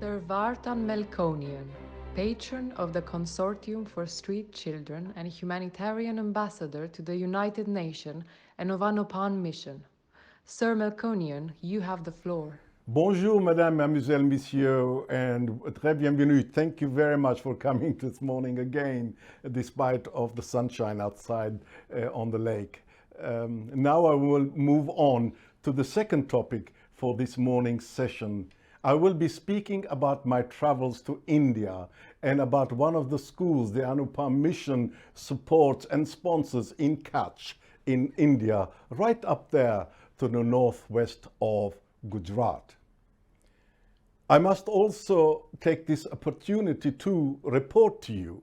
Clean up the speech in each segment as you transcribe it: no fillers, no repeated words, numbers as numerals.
Dr. Vartan Melkonian, patron of the Consortium for Street Children and humanitarian ambassador to the United Nations and of Anoopam Mission. Sir Melkonian, you have the floor. Bonjour, Madame, Mademoiselle, Monsieur, and très bienvenue. Thank you very much for coming this morning again, despite of the sunshine outside on the lake. Now I will move on to the second topic for this morning's session. I will be speaking about my travels to India and about one of the schools the Anoopam Mission supports and sponsors in Kutch in India, right up there to the northwest of Gujarat. I must also take this opportunity to report to you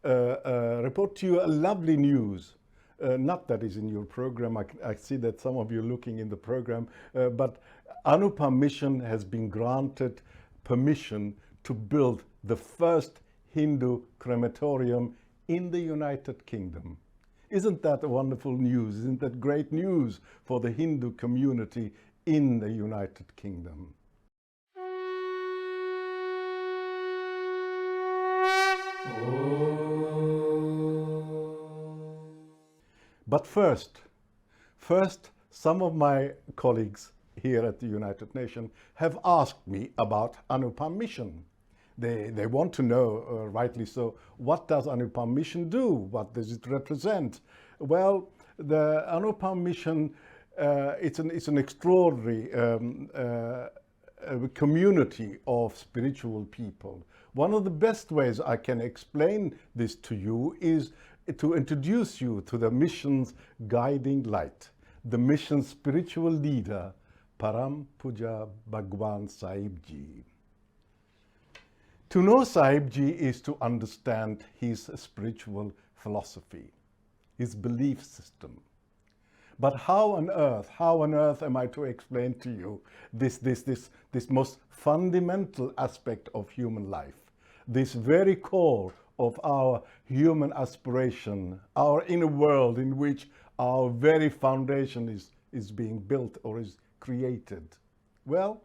a lovely news. Not that is in your program. I see that some of you are looking in the program, but Anoopam Mission has been granted permission to build the first Hindu crematorium in the United Kingdom. Isn't that a wonderful news? Isn't that great news for the Hindu community in the United Kingdom? But first, some of my colleagues here at the United Nations have asked me about Anoopam Mission. They want to know, rightly so, what does Anoopam Mission do? What does it represent? Well, the Anoopam Mission, it's an extraordinary community of spiritual people. One of the best ways I can explain this to you is to introduce you to the mission's guiding light, the mission's spiritual leader, Param Puja Bhagwan Sahib Ji. To know Sahib Ji is to understand his spiritual philosophy, his belief system. But how on earth am I to explain to you this most fundamental aspect of human life, this very core of our human aspiration, our inner world in which our very foundation is being built or is created? Well,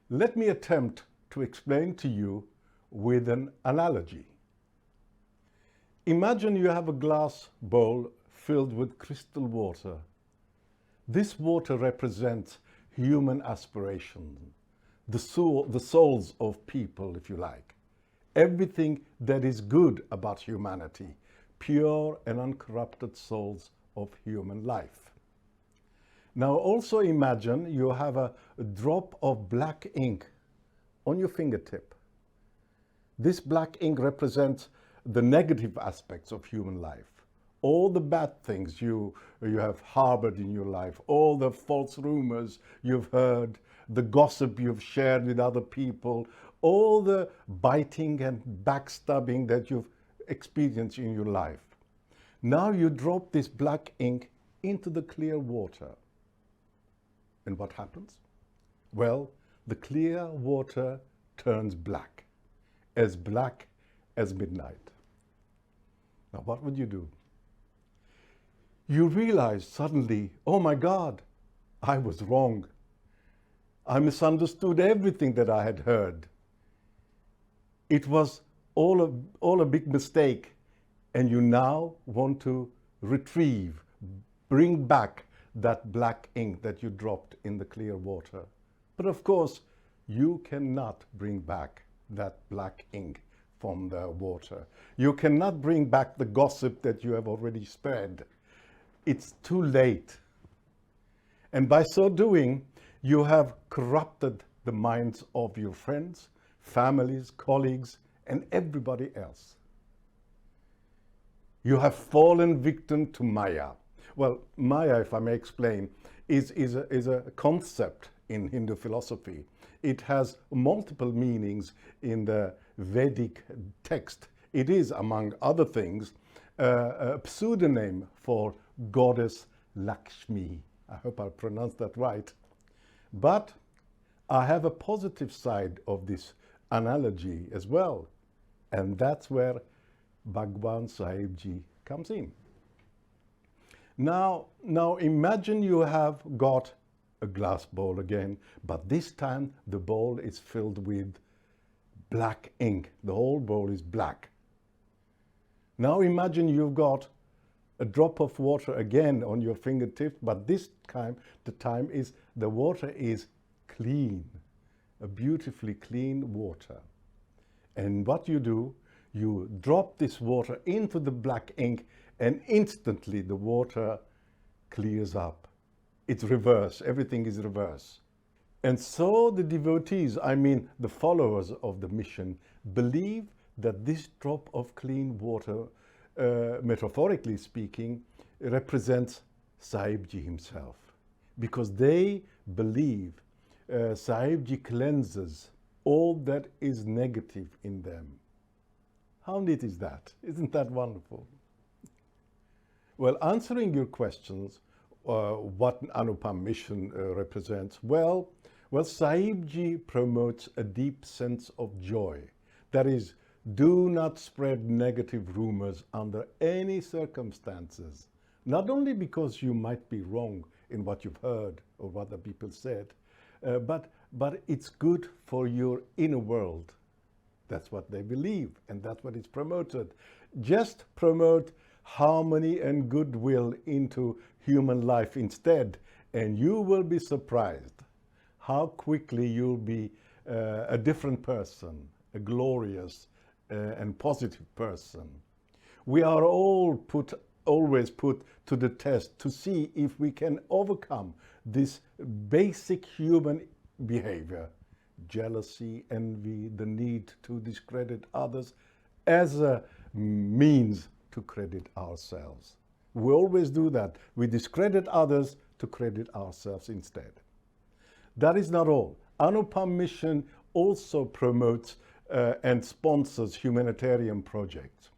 let me attempt to explain to you with an analogy. Imagine you have a glass bowl filled with crystal water. This water represents human aspiration, the souls of people, if you like. Everything that is good about humanity, pure and uncorrupted souls of human life. Now also imagine you have a drop of black ink on your fingertip. This black ink represents the negative aspects of human life. All the bad things you have harbored in your life, all the false rumors you've heard, the gossip you've shared with other people, all the biting and backstabbing that you've experienced in your life. Now you drop this black ink into the clear water. And what happens? Well, the clear water turns black as midnight. Now what would you do? You realize suddenly, oh my God, I was wrong. I misunderstood everything that I had heard. It was all a big mistake, and you now want to retrieve, bring back that black ink that you dropped in the clear water. But of course, you cannot bring back that black ink from the water. You cannot bring back the gossip that you have already spread. It's too late. And by so doing, you have corrupted the minds of your friends, families, colleagues, and everybody else. You have fallen victim to Maya. Well, Maya, if I may explain, is a concept in Hindu philosophy. It has multiple meanings in the Vedic text. It is, among other things, a pseudonym for goddess Lakshmi. I hope I pronounced that right. But I have a positive side of this analogy as well. And that's where Bhagwan Sahib Ji comes in. Now imagine you have got a glass bowl again, but this time the bowl is filled with black ink. The whole bowl is black. Now imagine you've got a drop of water again on your fingertip, but this time the water is clean, a beautifully clean water. And what you do, you drop this water into the black ink and instantly the water clears up. It's reverse, everything is reverse. And so the devotees, I mean the followers of the mission, believe that this drop of clean water, metaphorically speaking, represents Sahibji himself. Because they believe Sahibji cleanses all that is negative in them. How neat is that? Isn't that wonderful? Well, answering your questions, what Anoopam Mission represents, well, Sahibji promotes a deep sense of joy. That is, do not spread negative rumors under any circumstances. Not only because you might be wrong in what you've heard or what the people said, but it's good for your inner world. That's what they believe, and that's what is promoted. Just promote harmony and goodwill into human life instead, and you will be surprised how quickly you'll be a different person, a glorious and positive person. We are all always put to the test to see if we can overcome this basic human behavior: jealousy, envy, the need to discredit others as a means to credit ourselves. We always do that. We discredit others to credit ourselves instead. That is not all. Anoopam Mission also promotes and sponsors humanitarian projects.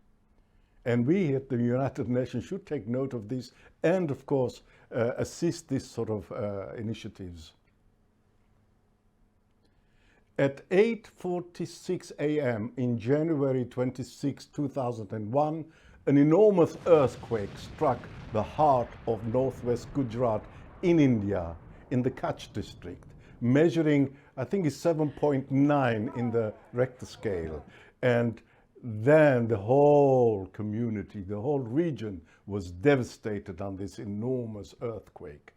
And we at the United Nations should take note of this and, of course, assist this sort of initiatives. At 8:46 a.m. in January 26, 2001, an enormous earthquake struck the heart of northwest Gujarat in India, in the Kutch district, measuring, I think it's 7.9 in the Richter scale. And then the whole community, the whole region was devastated on this enormous earthquake.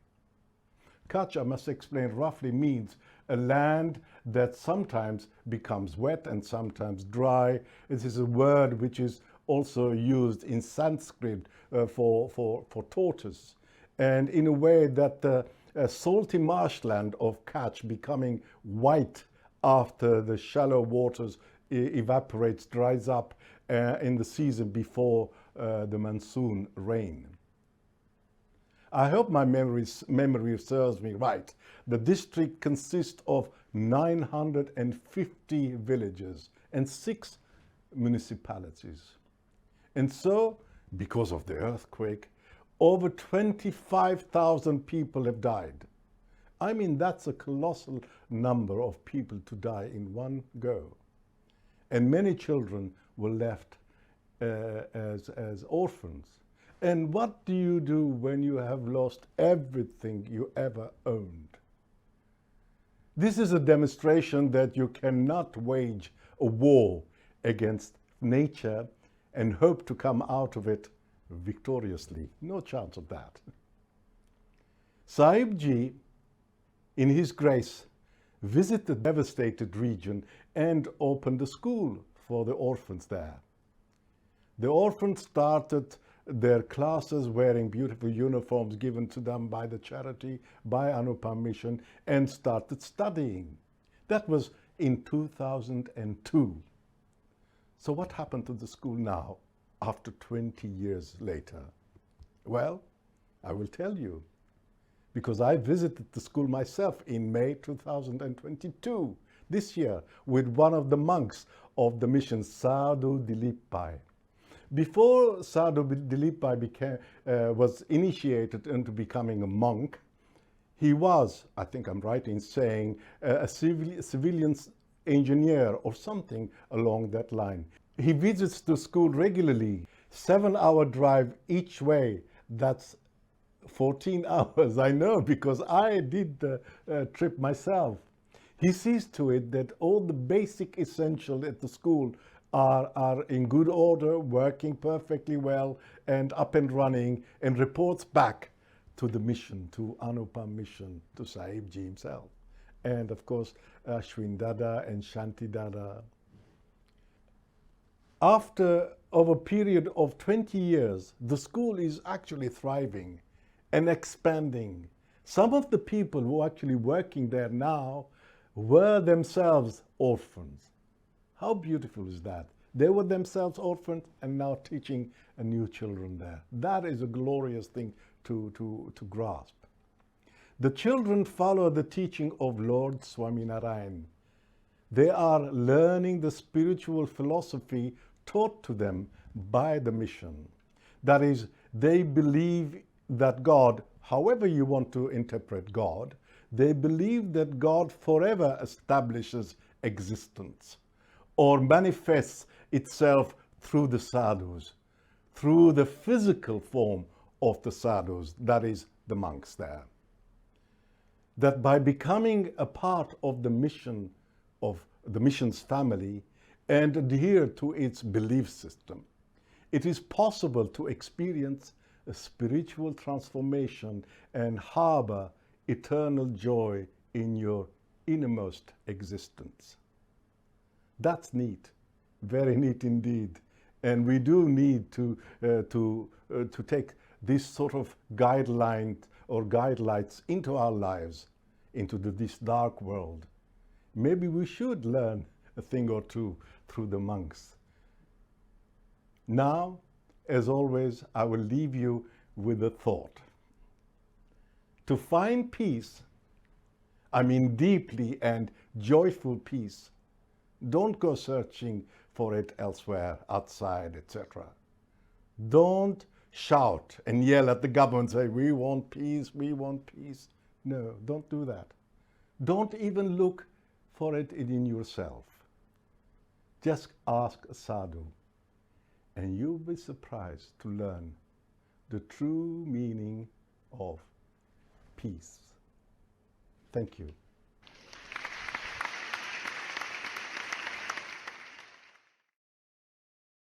Kutch, I must explain, roughly means a land that sometimes becomes wet and sometimes dry. It is a word which is also used in Sanskrit for tortoise. And in a way that the salty marshland of Kutch becoming white after the shallow waters evaporates, dries up in the season before the monsoon rain. I hope my memory serves me right. The district consists of 950 villages and 6 municipalities. And so, because of the earthquake, over 25,000 people have died. I mean, that's a colossal number of people to die in one go. And many children were left as orphans. And what do you do when you have lost everything you ever owned? This is a demonstration that you cannot wage a war against nature and hope to come out of it victoriously. No chance of that. Sahibji, in his grace, visited the devastated region and opened a school for the orphans there. The orphans started their classes wearing beautiful uniforms given to them by the charity, by Anoopam Mission, and started studying. That was in 2002. So what happened to the school now, after 20 years later? Well, I will tell you, because I visited the school myself in May 2022, this year, with one of the monks of the mission, Sadhu Dilipbhai. Before Sadhu Dilipbhai was initiated into becoming a monk, he was, I think I'm right in saying, a civilian engineer or something along that line. He visits the school regularly, 7-hour drive each way. That's 14 hours, I know, because I did the trip myself. He sees to it that all the basic essentials at the school are in good order, working perfectly well and up and running, and reports back to the mission, to Anoopam Mission, to Sahibji himself. And of course, Ashwin Dada and Shanti Dada. After over a period of 20 years, the school is actually thriving and expanding. Some of the people who are actually working there now were themselves orphans. How beautiful is that? They were themselves orphans and now teaching new children there. That is a glorious thing to grasp. The children follow the teaching of Lord Swaminarayan. They are learning the spiritual philosophy taught to them by the mission. That is, they believe that God, however you want to interpret God, they believe that God forever establishes existence or manifests itself through the sadhus, through the physical form of the sadhus, that is, the monks there. That by becoming a part of the mission, of the mission's family, and adhere to its belief system, it is possible to experience a spiritual transformation and harbor eternal joy in your innermost existence. That's neat, very neat indeed. And we do need to take this sort of guideline or guidelights into our lives, into this dark world. Maybe we should learn a thing or two through the monks. Now, as always, I will leave you with a thought. To find peace, I mean deeply and joyful peace, don't go searching for it elsewhere, outside, etc. Don't shout and yell at the government, say, we want peace, we want peace. No, don't do that. Don't even look for it in yourself. Just ask a sadhu, and you'll be surprised to learn the true meaning of peace. Thank you.